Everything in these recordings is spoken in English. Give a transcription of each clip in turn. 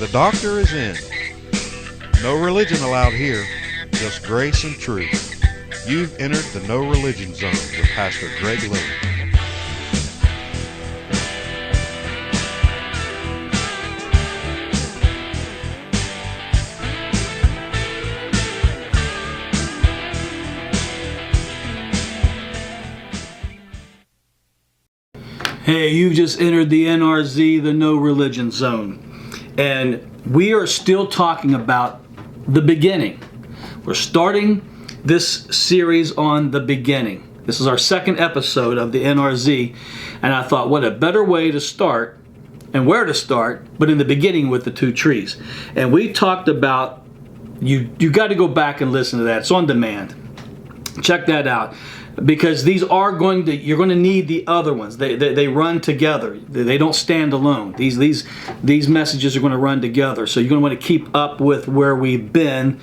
The doctor is in. No religion allowed here, just grace and truth. You've entered the No Religion Zone with Pastor Greg Lilly. Hey, you just entered the NRZ, the No Religion Zone. And we are still talking about the beginning. We're starting this series on the beginning. This is our second episode of the NRZ. And I thought, what a better way to start and where to start, but in the beginning with the two trees. And we talked about, you got to go back and listen to that. It's on demand. Check that out. Because these are you're going to need the other ones. They run together. They don't stand alone. These messages are going to run together. So you're going to want to keep up with where we've been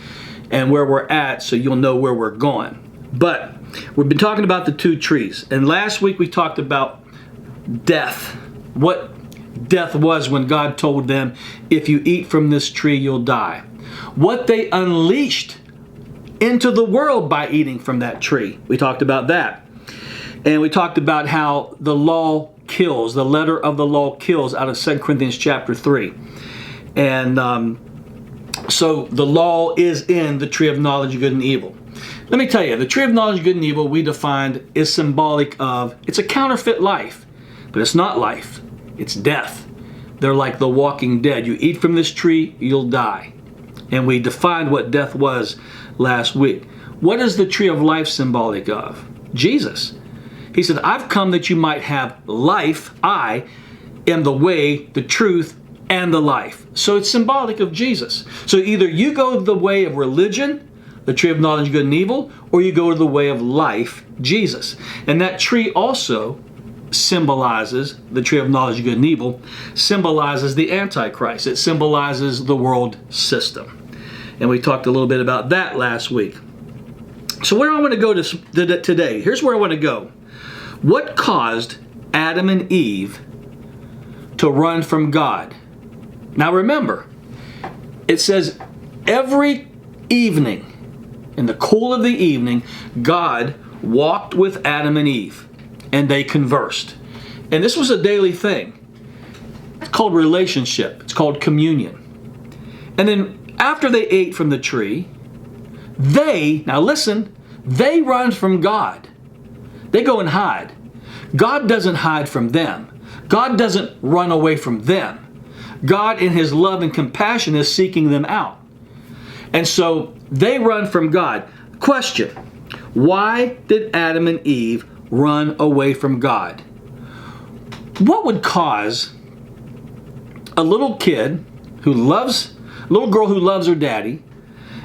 and where we're at, so you'll know where we're going. But we've been talking about the two trees. And last week we talked about death. What death was when God told them, if you eat from this tree, you'll die. What they unleashed into the world by eating from that tree. We talked about that. And we talked about how the law kills, the letter of the law kills, out of 2 Corinthians chapter 3. And so the law is in the tree of knowledge of good and evil. Let me tell you, the tree of knowledge of good and evil we defined is symbolic of, it's a counterfeit life, but it's not life, it's death. They're like the walking dead. You eat from this tree, you'll die. And we defined what death was last week. What is the tree of life symbolic of? Jesus. He said, I've come that you might have life. I am the way, the truth, and the life. So it's symbolic of Jesus. So either you go the way of religion, the tree of knowledge of good and evil, or you go to the way of life, Jesus. And that tree also symbolizes, the tree of knowledge of good and evil, symbolizes the Antichrist. It symbolizes the world system. And we talked a little bit about that last week. So where I want to go today, here's where I want to go. What caused Adam and Eve to run from God? Now remember, it says every evening, in the cool of the evening, God walked with Adam and Eve, and they conversed. And this was a daily thing. It's called relationship. It's called communion. And then after they ate from the tree, now listen, they run from God. They go and hide. God doesn't hide from them. God doesn't run away from them. God, in His love and compassion, is seeking them out. And so they run from God. Question: why did Adam and Eve run away from God? What would cause a little girl who loves her daddy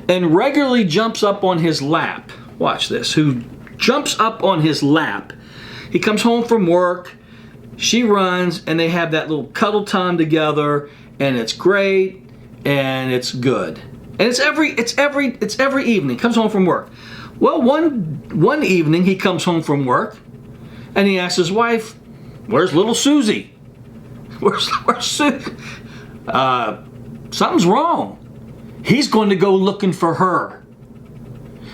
and regularly jumps up on his lap, watch this, who jumps up on his lap, he comes home from work, she runs, and they have that little cuddle time together, and it's great, and it's good. And it's every evening, comes home from work. Well, one evening he comes home from work, and he asks his wife, where's little Susie? Where's Susie? Something's wrong. He's going to go looking for her.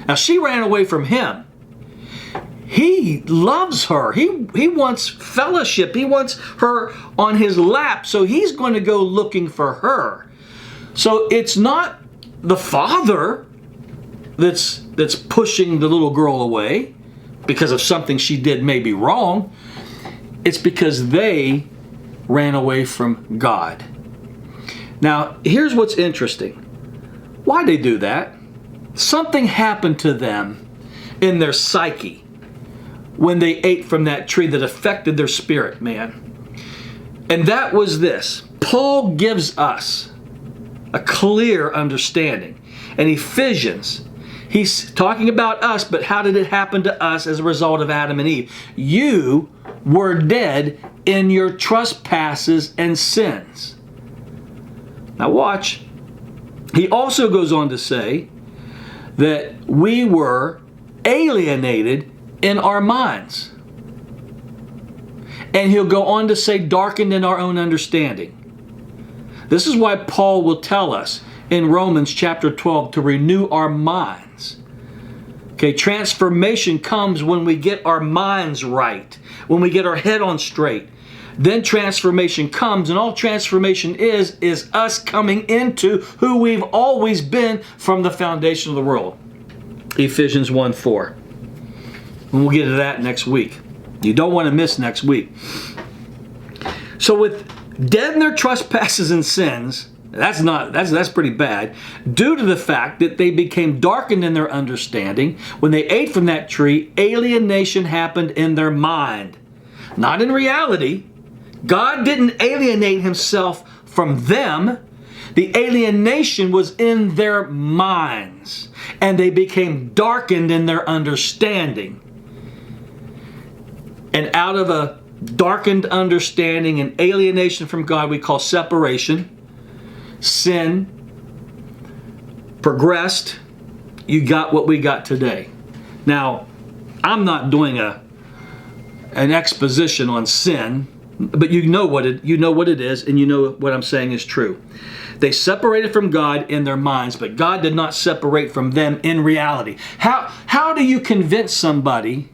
Now, she ran away from him. He loves her. He wants fellowship. He wants her on his lap. So he's going to go looking for her. So it's not the father that's pushing the little girl away because of something she did maybe wrong. It's because they ran away from God. Now, here's what's interesting. Why'd they do that? Something happened to them in their psyche when they ate from that tree that affected their spirit, man. And that was this. Paul gives us a clear understanding. In Ephesians, he's talking about us, but how did it happen to us as a result of Adam and Eve? You were dead in your trespasses and sins. Now watch. He also goes on to say that we were alienated in our minds. And he'll go on to say darkened in our own understanding. This is why Paul will tell us in Romans chapter 12 to renew our minds. Okay, transformation comes when we get our minds right, when we get our head on straight. Then transformation comes, and all transformation is us coming into who we've always been from the foundation of the world. Ephesians 1:4. And we'll get to that next week. You don't want to miss next week. So with dead in their trespasses and sins, that's pretty bad, due to the fact that they became darkened in their understanding. When they ate from that tree, alienation happened in their mind. Not in reality. God didn't alienate himself from them. The alienation was in their minds, and they became darkened in their understanding. And out of a darkened understanding and alienation from God, we call separation. Sin progressed. You got what we got today. Now, I'm not doing an exposition on sin, but you know what it is, and you know what I'm saying is true. They separated from God in their minds, but God did not separate from them in reality. How do you convince somebody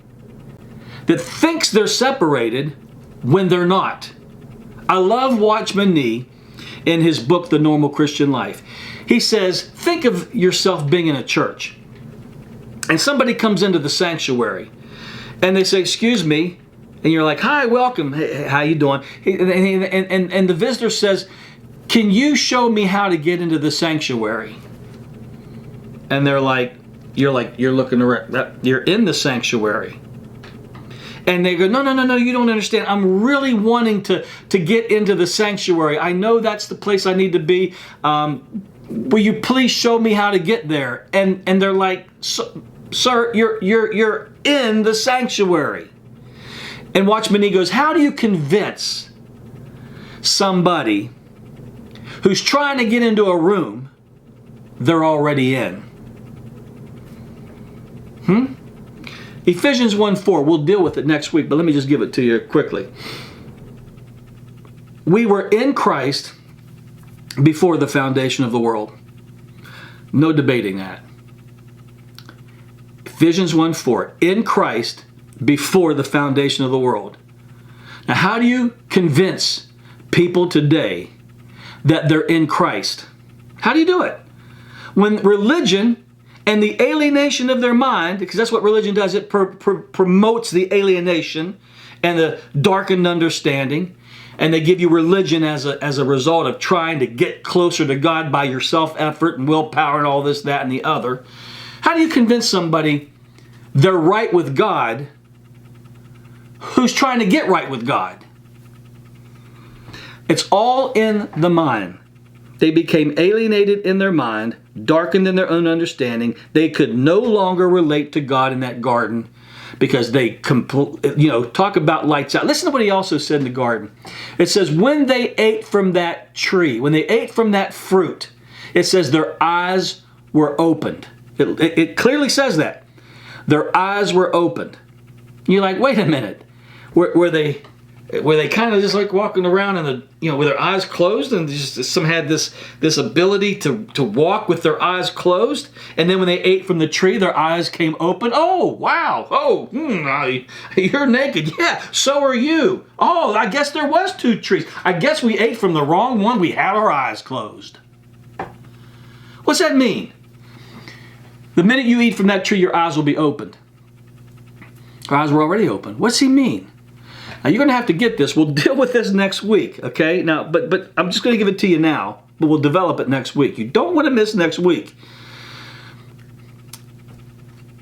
that thinks they're separated when they're not? I love Watchman Nee in his book, The Normal Christian Life. He says, think of yourself being in a church, and somebody comes into the sanctuary, and they say, excuse me, and you're like, hi, welcome, hey, how you doing? And the visitor says, can you show me how to get into the sanctuary? And they're like, you're looking around, you're in the sanctuary. And they go, no, you don't understand. I'm really wanting to get into the sanctuary. I know that's the place I need to be. Will you please show me how to get there? And they're like, sir, you're in the sanctuary. And Watchman Nee goes, how do you convince somebody who's trying to get into a room they're already in? Ephesians 1:4, we'll deal with it next week, but let me just give it to you quickly. We were in Christ before the foundation of the world. No debating that. Ephesians 1:4, in Christ before the foundation of the world. Now, how do you convince people today that they're in Christ? How do you do it? When religion and the alienation of their mind, because that's what religion does, it promotes the alienation and the darkened understanding, and they give you religion as a result of trying to get closer to God by your self-effort and willpower and all this, that, and the other. How do you convince somebody they're right with God who's trying to get right with God? It's all in the mind. They became alienated in their mind, darkened in their own understanding. They could no longer relate to God in that garden because they, talk about lights out. Listen to what he also said in the garden. It says, when they ate from that tree, when they ate from that fruit, it says their eyes were opened. It clearly says that. Their eyes were opened. You're like, wait a minute. Were they kind of just like walking around with their eyes closed, and some had this ability to walk with their eyes closed, and then when they ate from the tree, their eyes came open. Oh, wow. Oh, you're naked. Yeah, so are you. Oh, I guess there was two trees. I guess we ate from the wrong one. We had our eyes closed. What's that mean? The minute you eat from that tree, your eyes will be opened. Our eyes were already open. What's he mean? Now, you're going to have to get this. We'll deal with this next week, okay? Now, but I'm just going to give it to you now, but we'll develop it next week. You don't want to miss next week.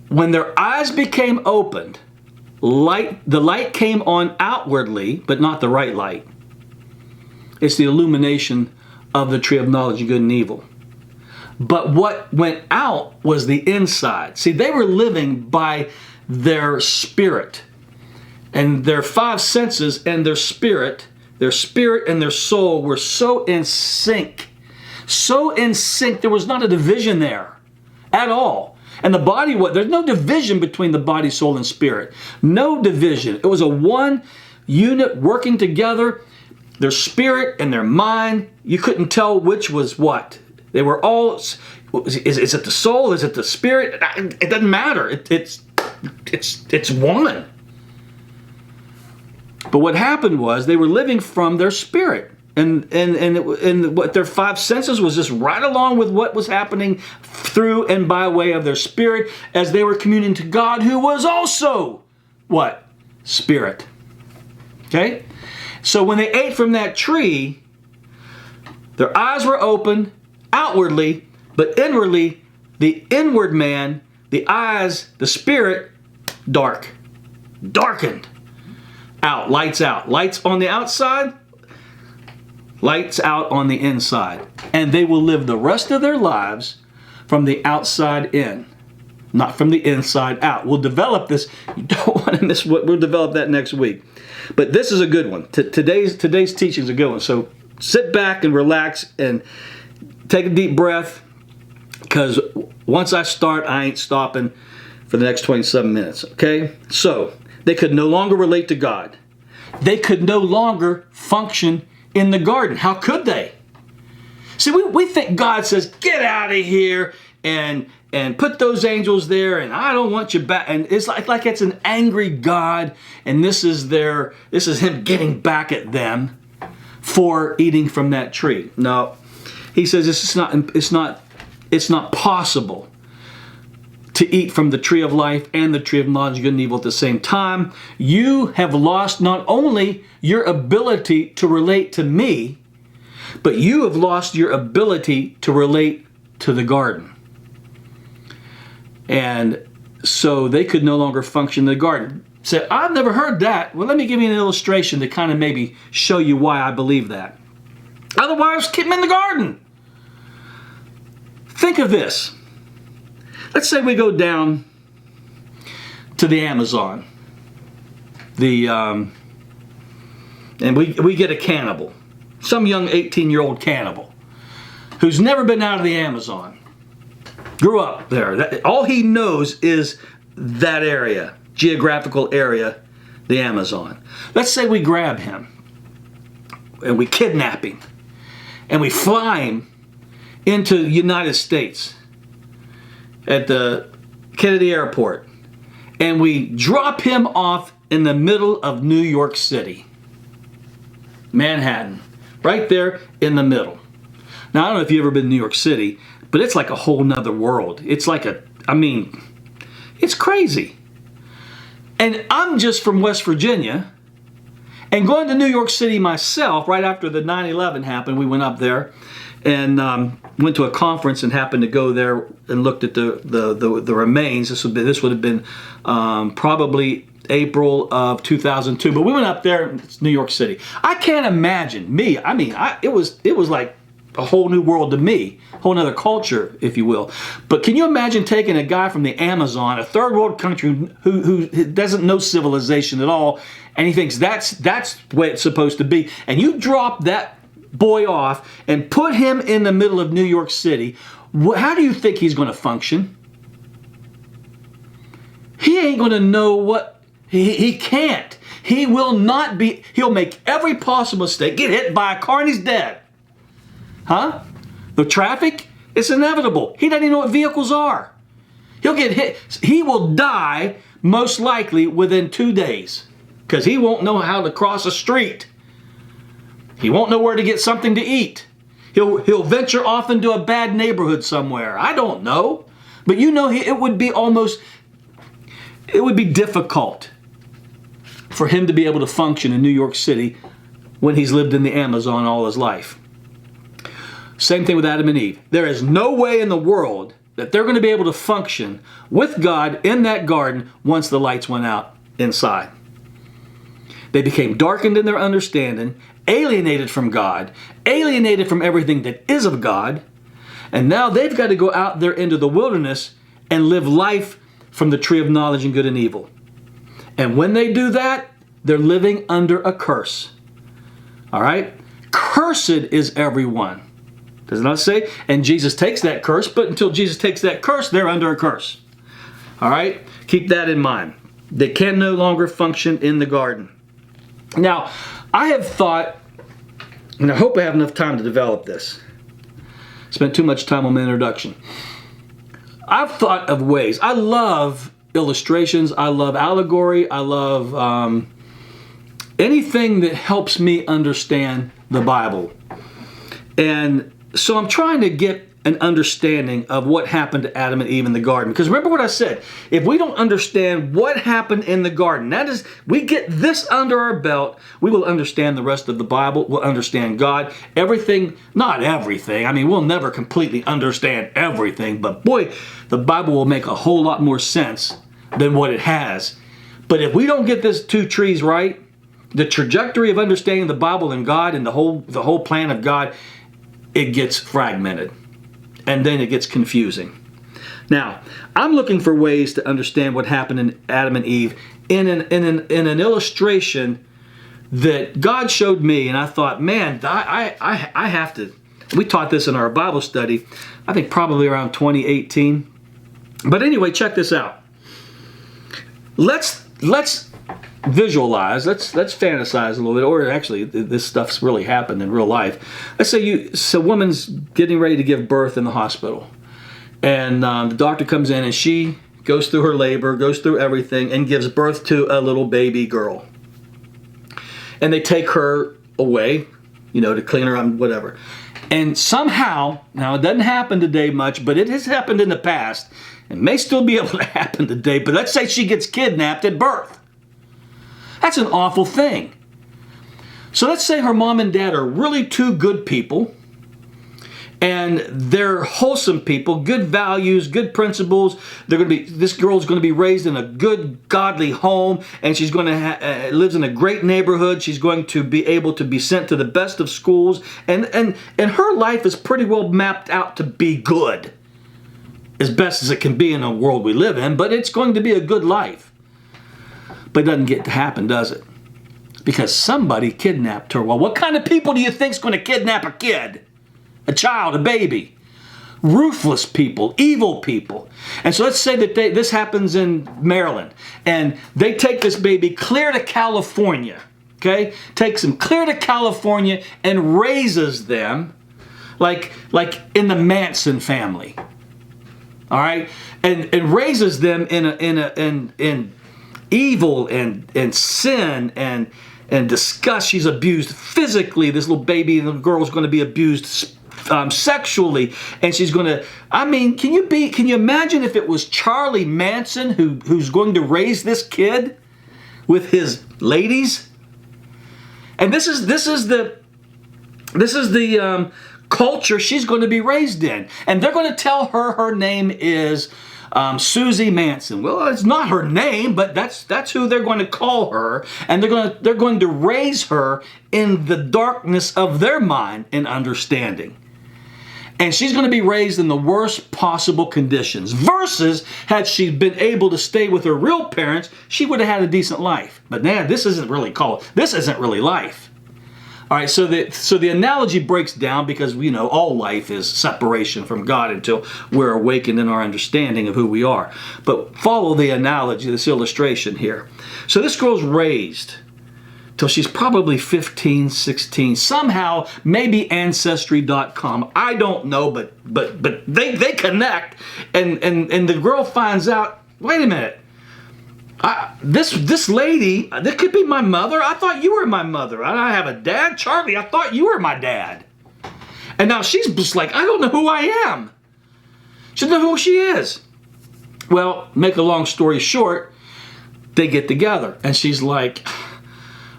When their eyes became opened, the light came on outwardly, but not the right light. It's the illumination of the tree of knowledge of good and evil. But what went out was the inside. See, they were living by their spirit. And their five senses and their spirit and their soul were so in sync. So in sync, there was not a division there at all. And the body, there's no division between the body, soul, and spirit. No division. It was a one unit working together their spirit and their mind, you couldn't tell which was what. They were all, is it the soul? Is it the spirit? It doesn't matter. It's one. But what happened was they were living from their spirit. And what their five senses was just right along with what was happening through and by way of their spirit as they were communing to God, who was also what? Spirit. Okay? So when they ate from that tree, their eyes were open outwardly, but inwardly, the inward man, the eyes, the spirit, darkened. Out, lights out. Lights on the outside, lights out on the inside. And they will live the rest of their lives from the outside in, not from the inside out. We'll develop this. You don't want to miss what we'll develop that next week. But this is a good one. Today's teaching is a good one. So sit back and relax and take a deep breath, because once I start, I ain't stopping for the next 27 minutes. Okay? So they could no longer relate to God. They could no longer function in the garden. How could they? See, we think God says, get out of here and put those angels there, and I don't want you back. And it's like it's an angry God, and this is him getting back at them for eating from that tree. No, he says it's not possible to eat from the tree of life and the tree of knowledge of good and evil at the same time. You have lost not only your ability to relate to me, but you have lost your ability to relate to the garden. And so they could no longer function in the garden. Say, I've never heard that. Well, let me give you an illustration to kind of maybe show you why I believe that. Otherwise, keep them in the garden. Think of this. Let's say we go down to the Amazon, and we get a cannibal, some young 18-year-old cannibal who's never been out of the Amazon, grew up there. All he knows is that area, geographical area, the Amazon. Let's say we grab him and we kidnap him and we fly him into the United States at the Kennedy Airport, and we drop him off in the middle of New York City, Manhattan, right there in the middle. Now, I don't know if you've ever been to New York City, but it's like a whole nother world. It's like it's crazy. And I'm just from West Virginia, and going to New York City myself, right after the 9/11 happened, we went up there and went to a conference and happened to go there and looked at the remains. This would have been probably April of 2002. But we went up there. It's New York City. I can't imagine it was like a whole new world to me, a whole other culture, if you will. But can you imagine taking a guy from the Amazon, a third world country who doesn't know civilization at all, and he thinks that's the way it's supposed to be, and you drop that boy off and put him in the middle of New York City? How do you think he's going to function? He ain't going to know what he can't. He will not be. He'll make every possible mistake, get hit by a car, and he's dead. Huh? The traffic, it's inevitable. He doesn't even know what vehicles are. He'll get hit. He will die most likely within 2 days because he won't know how to cross a street. He won't know where to get something to eat. He'll venture off into a bad neighborhood somewhere. I don't know. But you know, it would be difficult for him to be able to function in New York City when he's lived in the Amazon all his life. Same thing with Adam and Eve. There is no way in the world that they're going to be able to function with God in that garden once the lights went out inside. They became darkened in their understanding, alienated from God, alienated from everything that is of God, and now they've got to go out there into the wilderness and live life from the tree of knowledge and good and evil. And when they do that, they're living under a curse. All right? Cursed is everyone. Does it not say? And Jesus takes that curse, but until Jesus takes that curse, they're under a curse. All right? Keep that in mind. They can no longer function in the garden. Now, I have thought And I hope I have enough time to develop this. Spent too much time on my introduction. I've thought of ways. I love illustrations. I love allegory. I love anything that helps me understand the Bible. And so I'm trying to get an understanding of what happened to Adam and Eve in the garden. Because remember what I said, if we don't understand what happened in the garden, that is, we get this under our belt, we will understand the rest of the Bible, we'll understand God, everything, not everything, I mean, we'll never completely understand everything, but boy, the Bible will make a whole lot more sense than what it has. But if we don't get this two trees right, the trajectory of understanding the Bible and God and the whole plan of God, it gets fragmented. And then it gets confusing. Now, I'm looking for ways to understand what happened in Adam and Eve in an illustration that God showed me, and I thought, man, I have to. We taught this in our Bible study, I think probably around 2018. But anyway, check this out. Let's visualize, let's fantasize a little bit, or actually this stuff's really happened in real life. Let's say a woman's getting ready to give birth in the hospital, and the doctor comes in and she goes through her labor, goes through everything, and gives birth to a little baby girl. And they take her away, to clean her up, whatever. And somehow, now it doesn't happen today much, but it has happened in the past. It may still be able to happen today, but let's say she gets kidnapped at birth. That's an awful thing. So let's say her mom and dad are really two good people, and they're wholesome people, good values, good principles. This girl's going to be raised in a good, godly home, and she's going to lives in a great neighborhood. She's going to be able to be sent to the best of schools, and her life is pretty well mapped out to be good, as best as it can be in a world we live in. But it's going to be a good life. But it doesn't get to happen, does it? Because somebody kidnapped her. Well, what kind of people do you think is going to kidnap a kid? A child, a baby? Ruthless people, evil people. And so let's say that this happens in Maryland, and they take this baby clear to California, okay? Takes them clear to California and raises them like in the Manson family, all right? And raises them in evil and sin and disgust. She's abused physically. This little baby, the girl's going to be abused sexually, and she's going to. I mean, can you imagine if it was Charlie Manson who's going to raise this kid with his ladies? And this is the culture she's going to be raised in, and they're going to tell her name is Susie Manson. Well, it's not her name, but that's who they're going to call her, and they're going to raise her in the darkness of their mind and understanding. And she's going to be raised in the worst possible conditions. Versus, had she been able to stay with her real parents, she would have had a decent life. But man, this isn't really life. All right, so the analogy breaks down because we know all life is separation from God until we're awakened in our understanding of who we are. But follow the analogy, this illustration here. So this girl's raised till she's probably 15, 16. Somehow, maybe Ancestry.com. I don't know, but they connect, and the girl finds out, wait a minute. This lady, that could be my mother. I thought you were my mother. I have a dad. Charlie, I thought you were my dad. And now she's just like, I don't know who I am. She doesn't know who she is. Well, make a long story short, they get together. And she's like,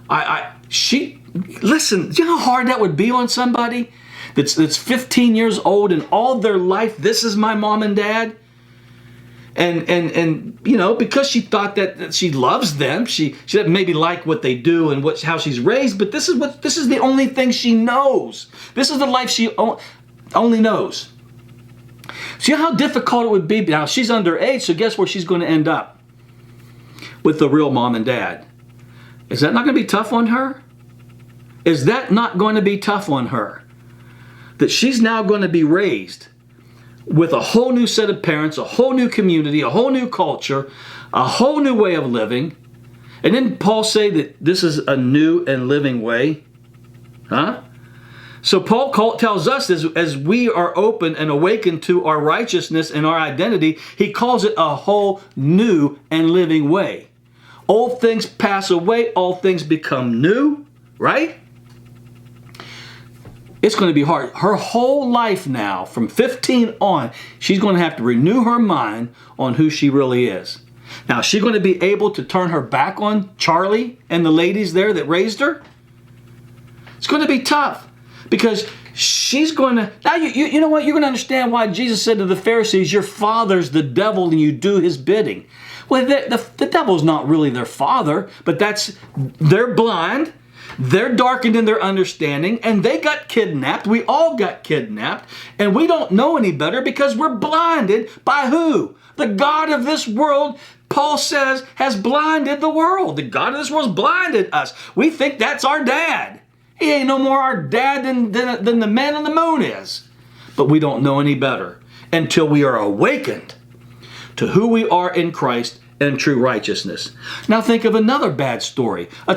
listen, do you know how hard that would be on somebody that's 15 years old and all their life, this is my mom and dad? And because she thought that she loves them, she doesn't maybe like what they do and how she's raised, but this is the only thing she knows. This is the life she only knows. See how difficult it would be? Now she's underage, so guess where she's going to end up? With the real mom and dad. Is that not going to be tough on her? Is that not going to be tough on her? That she's now going to be raised with a whole new set of parents, a whole new community, a whole new culture, a whole new way of living. And didn't Paul say that this is a new and living way? Huh? So Paul tells us as we are open and awakened to our righteousness and our identity, he calls it a whole new and living way. Old things pass away, all things become new, right? It's going to be hard. Her whole life now, from 15 on, she's going to have to renew her mind on who she really is. Now, is she going to be able to turn her back on Charlie and the ladies there that raised her? It's going to be tough because she's going to... Now, you know what? You're going to understand why Jesus said to the Pharisees, your father's the devil and you do his bidding. Well, the devil's not really their father, but they're blind. They're darkened in their understanding, and they got kidnapped. We all got kidnapped, and we don't know any better because we're blinded by who? The God of this world, Paul says, has blinded the world. The God of this world's blinded us. We think that's our dad. He ain't no more our dad than the man on the moon is. But we don't know any better until we are awakened to who we are in Christ and true righteousness. Now think of another bad story. A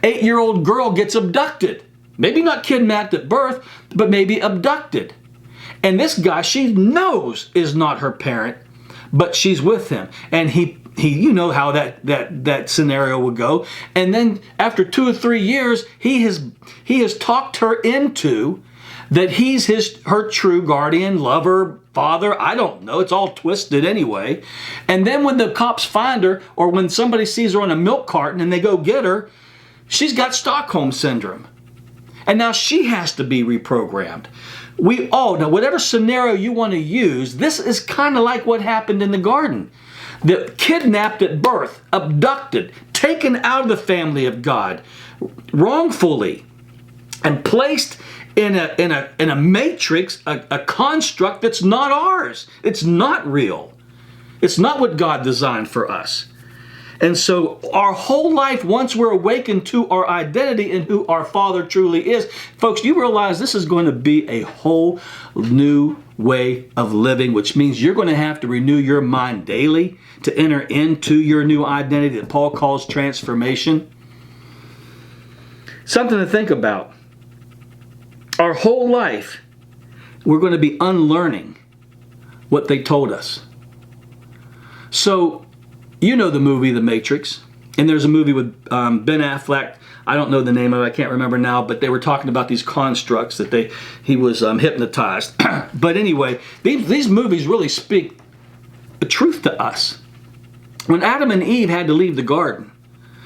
8-year-old girl gets abducted. Maybe not kidnapped at birth, but maybe abducted. And this guy she knows is not her parent, but she's with him. And he you know how that scenario would go. And then after 2 or 3 years, he has talked her into that he's her true guardian, lover, father. I don't know. It's all twisted anyway. And then when the cops find her, or when somebody sees her on a milk carton and they go get her, she's got Stockholm Syndrome. And now she has to be reprogrammed. Now whatever scenario you want to use, this is kind of like what happened in the garden. The kidnapped at birth, abducted, taken out of the family of God, wrongfully, and placed in a matrix, a construct that's not ours. It's not real. It's not what God designed for us. And so our whole life, once we're awakened to our identity and who our Father truly is, folks, you realize this is going to be a whole new way of living, which means you're going to have to renew your mind daily to enter into your new identity that Paul calls transformation. Something to think about. Our whole life, we're going to be unlearning what they told us. So, you know the movie The Matrix, and there's a movie with Ben Affleck. I don't know the name of it, I can't remember now, but they were talking about these constructs that he was hypnotized. But anyway, these movies really speak the truth to us. When Adam and Eve had to leave the garden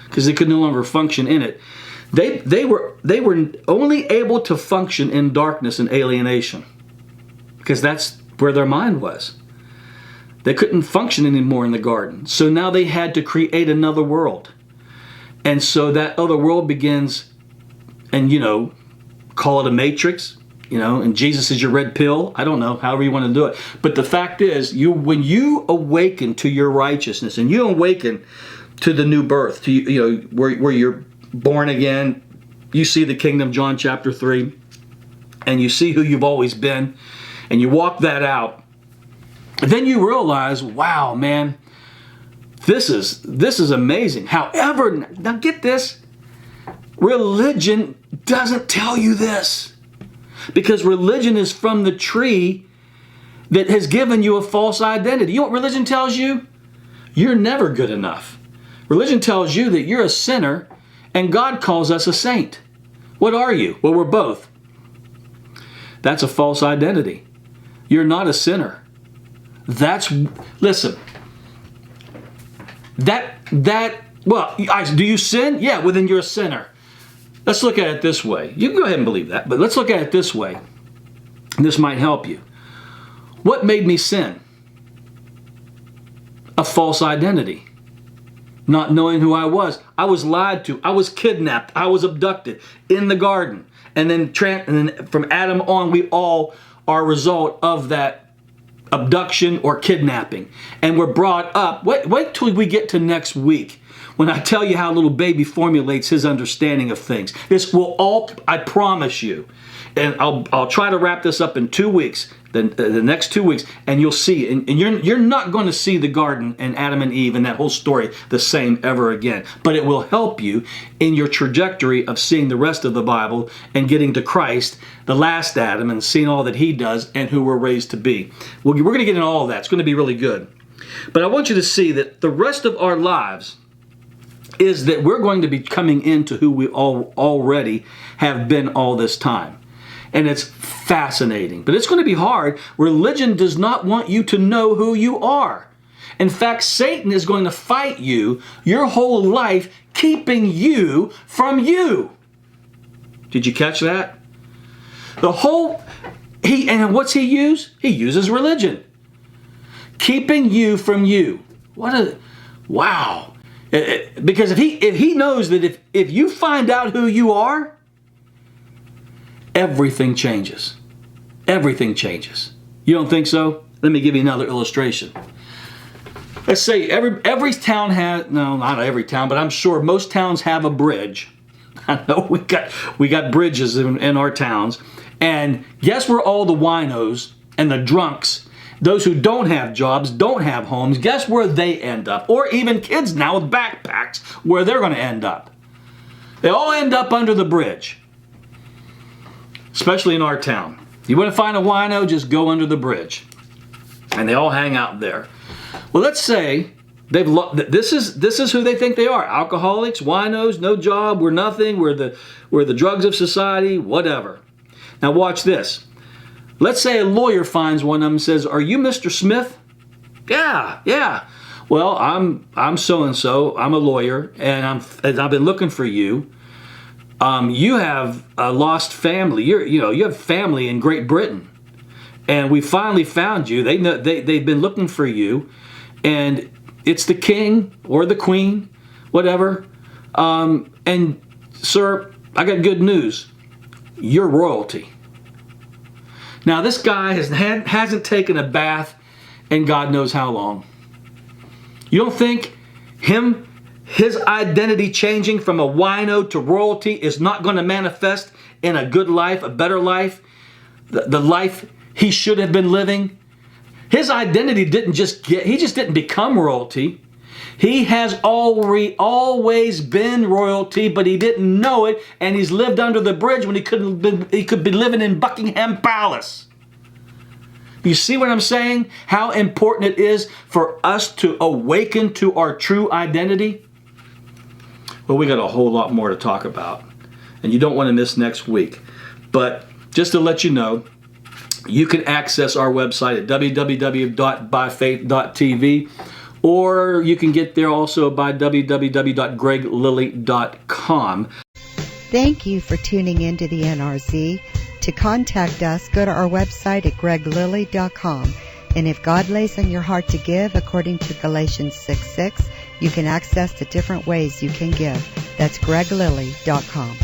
because they could no longer function in it, they were only able to function in darkness and alienation because that's where their mind was. They couldn't function anymore in the garden. So now they had to create another world. And so that other world begins, and call it a matrix, and Jesus is your red pill. I don't know, however you want to do it. But the fact is, when you awaken to your righteousness and you awaken to the new birth, to where you're born again, you see the kingdom, John chapter 3, and you see who you've always been, and you walk that out. Then you realize, wow, man, this is amazing. However, now get this, religion doesn't tell you this, because religion is from the tree that has given you a false identity. You know what religion tells you? You're never good enough. Religion tells you that you're a sinner and God calls us a saint. What are you? Well, we're both. That's a false identity. You're not a sinner. Listen, do you sin? Yeah, well then you're a sinner. Let's look at it this way. You can go ahead and believe that, but let's look at it this way. And this might help you. What made me sin? A false identity. Not knowing who I was. I was lied to. I was kidnapped. I was abducted in the garden. And then from Adam on, we all are a result of that abduction or kidnapping, and we're brought up. Wait till we get to next week when I tell you how little baby formulates his understanding of things. This will all, I promise you, and I'll try to wrap this up in 2 weeks. the next 2 weeks, and you'll see, and you're not going to see the garden and Adam and Eve and that whole story the same ever again. But it will help you in your trajectory of seeing the rest of the Bible and getting to Christ, the last Adam, and seeing all that he does and who we're raised to be. We're going to get into all of that. It's going to be really good. But I want you to see that the rest of our lives is that we're going to be coming into who we already have been all this time. And it's fascinating. But it's going to be hard. Religion does not want you to know who you are. In fact, Satan is going to fight you your whole life, keeping you from you. Did you catch that? And what's he use? He uses religion. Keeping you from you. Wow. Because if he knows that if you find out who you are, everything changes. Everything changes. You don't think so? Let me give you another illustration. Let's say every town has, no, not every town, but I'm sure most towns have a bridge. I know we got bridges in our towns. And guess where all the winos and the drunks, those who don't have jobs, don't have homes, guess where they end up? Or even kids now with backpacks, where they're going to end up. They all end up under the bridge. Especially in our town. You want to find a wino, just go under the bridge. And they all hang out there. Well, let's say this is who they think they are. Alcoholics, winos, no job, we're nothing, we're the drugs of society, whatever. Now watch this. Let's say a lawyer finds one of them and says, "Are you Mr. Smith?" Yeah. Well, I'm so-and-so. I'm a lawyer, and I've been looking for you. You have a lost family. You have family in Great Britain, and we finally found you. They've been looking for you, and it's the king or the queen, whatever. And sir, I got good news. You're royalty. Now this guy hasn't taken a bath in God knows how long. You don't think his identity changing from a wino to royalty is not going to manifest in a good life, a better life, the life he should have been living? His identity he just didn't become royalty. He has always been royalty, but he didn't know it, and he's lived under the bridge when he could be living in Buckingham Palace. You see what I'm saying? How important it is for us to awaken to our true identity? Well, we got a whole lot more to talk about, and you don't want to miss next week. But just to let you know, you can access our website at www.byfaith.tv, or you can get there also by www.greglilly.com. Thank you for tuning in to the NRZ. To contact us, go to our website at greglilly.com. And if God lays on your heart to give, according to Galatians 6:6, you can access the different ways you can give. That's greglilly.com.